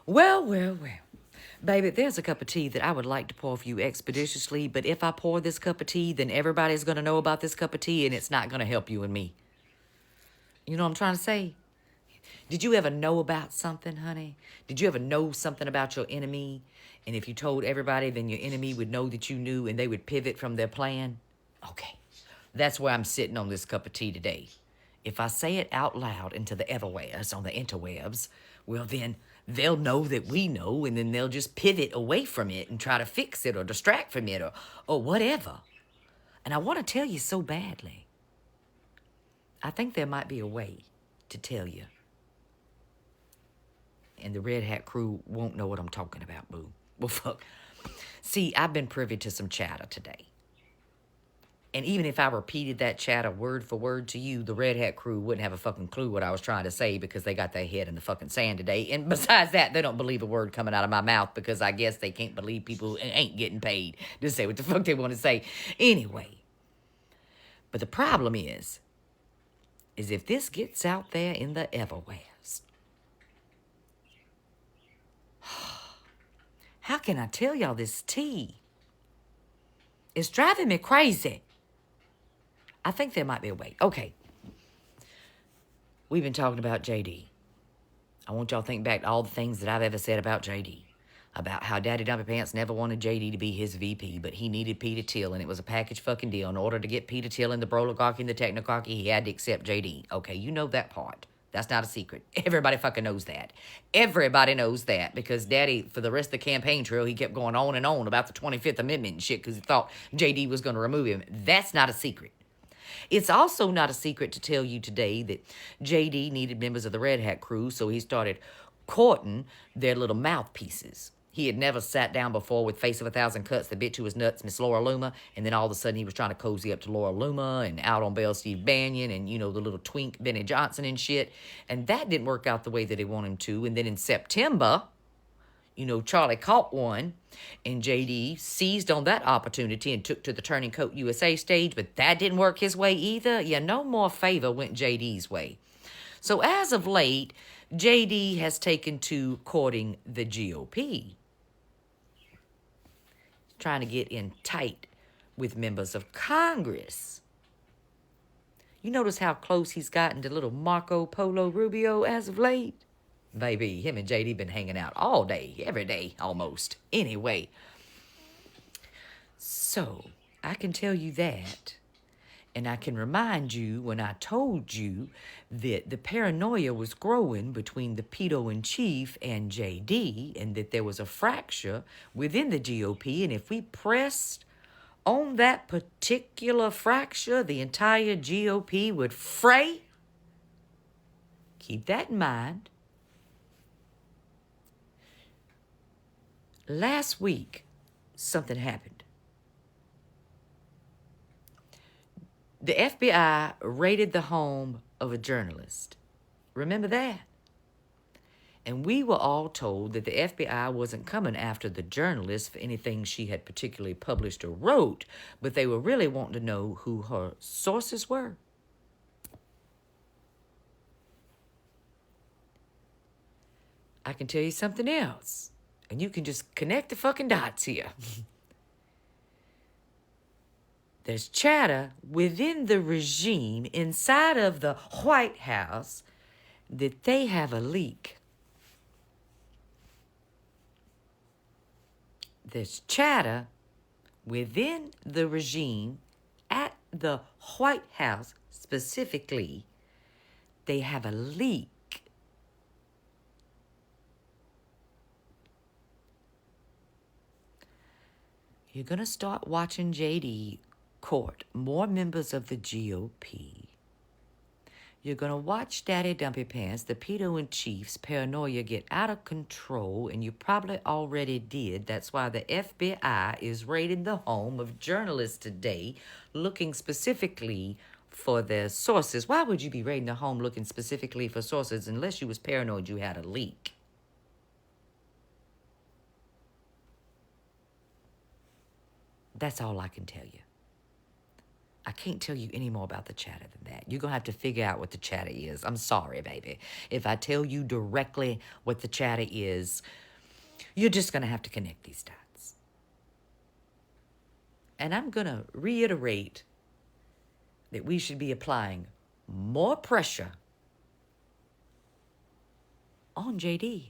Well, well, well. Baby, there's a cup of tea that I would like to pour for you expeditiously, but if I pour this cup of tea, then everybody's going to know about this cup of tea and it's not going to help you and me. You know what I'm trying to say? Did you ever know about something, honey? Did you ever know something about your enemy? And if you told everybody, then your enemy would know that you knew and they would pivot from their plan? Okay, that's where I'm sitting on this cup of tea today. If I say it out loud into the everwheres on the interwebs, well, then they'll know that we know, and then they'll just pivot away from it and try to fix it or distract from it or whatever. And I want to tell you so badly. I think there might be a way to tell you. And the Red Hat crew won't know what I'm talking about, boo. Well, fuck. See, I've been privy to some chatter today. And even if I repeated that chatter word for word to you, the Red Hat crew wouldn't have a fucking clue what I was trying to say because they got their head in the fucking sand today. And besides that, they don't believe a word coming out of my mouth because I guess they can't believe people ain't getting paid to say what the fuck they want to say. Anyway. But the problem is if this gets out there in the everwheres, how can I tell y'all this tea? It's driving me crazy. I think there might be a way. Okay. We've been talking about JD. I want y'all to think back to all the things that I've ever said about JD. About how Daddy Dumpy Pants never wanted JD to be his VP, but he needed Peter Thiel, and it was a package fucking deal. In order to get Peter Thiel in the Broligarchy and the Technocracy, he had to accept JD. Okay, you know that part. That's not a secret. Everybody fucking knows that. Everybody knows that because Daddy, for the rest of the campaign trail, he kept going on and on about the 25th Amendment and shit because he thought JD was going to remove him. That's not a secret. It's also not a secret to tell you today that JD needed members of the Red Hat crew, so he started courting their little mouthpieces. He had never sat down before with Face of a Thousand Cuts, the bitch who was nuts, Miss Laura Loomer, and then all of a sudden he was trying to cozy up to Laura Loomer and out on Bell Steve Banyan and, you know, the little twink Benny Johnson and shit. And that didn't work out the way that they wanted him to. And then in September, you know, Charlie caught one, and JD seized on that opportunity and took to the Turning Coat USA stage, but that didn't work his way either. Yeah, no more favor went JD's way. So as of late, JD has taken to courting the GOP, trying to get in tight with members of Congress. You notice how close he's gotten to little Marco Polo Rubio as of late? Baby, him and JD been hanging out all day, every day, almost. Anyway, so I can tell you that, and I can remind you when I told you that the paranoia was growing between the pedo-in-chief and JD, and that there was a fracture within the GOP, and if we pressed on that particular fracture, the entire GOP would fray. Keep that in mind. Last week, something happened. The FBI raided the home of a journalist. Remember that? And we were all told that the FBI wasn't coming after the journalist for anything she had particularly published or wrote, but they were really wanting to know who her sources were. I can tell you something else. And you can just connect the fucking dots here. There's chatter within the regime inside of the White House that they have a leak. There's chatter within the regime at the White House specifically. They have a leak. You're going to start watching JD court more members of the GOP. You're going to watch Daddy Dumpy Pants, the pedo-in-chief's paranoia get out of control, and you probably already did. That's why the FBI is raiding the home of journalists today, looking specifically for their sources. Why would you be raiding the home looking specifically for sources unless you was paranoid you had a leak? That's all I can tell you. I can't tell you any more about the chatter than that. You're going to have to figure out what the chatter is. I'm sorry, baby. If I tell you directly what the chatter is, you're just going to have to connect these dots. And I'm going to reiterate that we should be applying more pressure on JD.